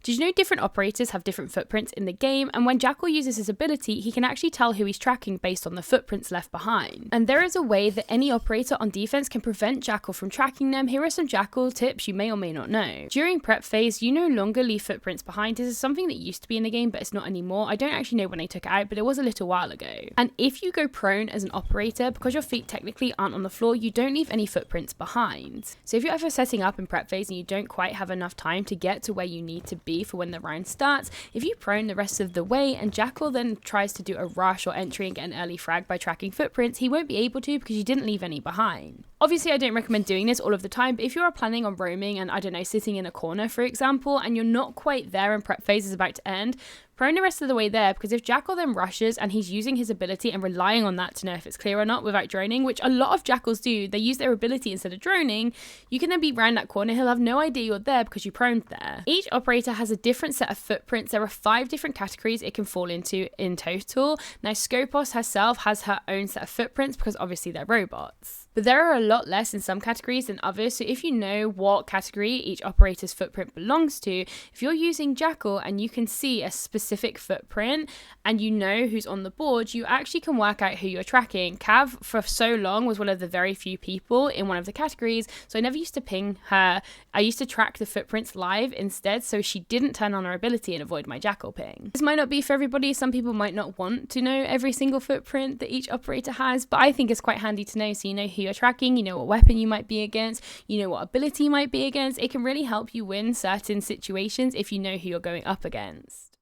Did you know different operators have different footprints in the game, and when Jackal uses his ability, he can actually tell who he's tracking based on the footprints left behind. And there is a way that any operator on defense can prevent Jackal from tracking them. Here are some Jackal tips you may or may not know. During prep phase, you no longer leave footprints behind. This is something that used to be in the game, but it's not anymore. I don't actually know when they took it out, but it was a little while ago. And if you go prone as an operator, because your feet technically aren't on the floor, you don't leave any footprints behind. So if you're ever setting up in prep phase and you don't quite have enough time to get to where you need to be for when the round starts, if you prone the rest of the way and Jackal then tries to do a rush or entry and get an early frag by tracking footprints, he won't be able to because you didn't leave any behind. Obviously, I don't recommend doing this all of the time, but if you are planning on roaming and, I don't know, sitting in a corner, for example, and you're not quite there and prep phase is about to end, prone the rest of the way there, because if Jackal then rushes and he's using his ability and relying on that to know if it's clear or not without droning, which a lot of Jackals do, they use their ability instead of droning, you can then be round that corner, he'll have no idea you're there because you proned there. Each operator has a different set of footprints. There are 5 different categories it can fall into in total. Now, Skopos herself has her own set of footprints because obviously they're robots. But there are a lot less in some categories than others, so if you know what category each operator's footprint belongs to, if you're using Jackal and you can see a specific footprint and you know who's on the board, you actually can work out who you're tracking. Cav, for so long, was one of the very few people in one of the categories, so I never used to ping her. I used to track the footprints live instead, so she didn't turn on her ability and avoid my Jackal ping. This might not be for everybody. Some people might not want to know every single footprint that each operator has, but I think it's quite handy to know, so you know who you're tracking, you know what weapon you might be against, you know what ability you might be against. It can really help you win certain situations if you know who you're going up against.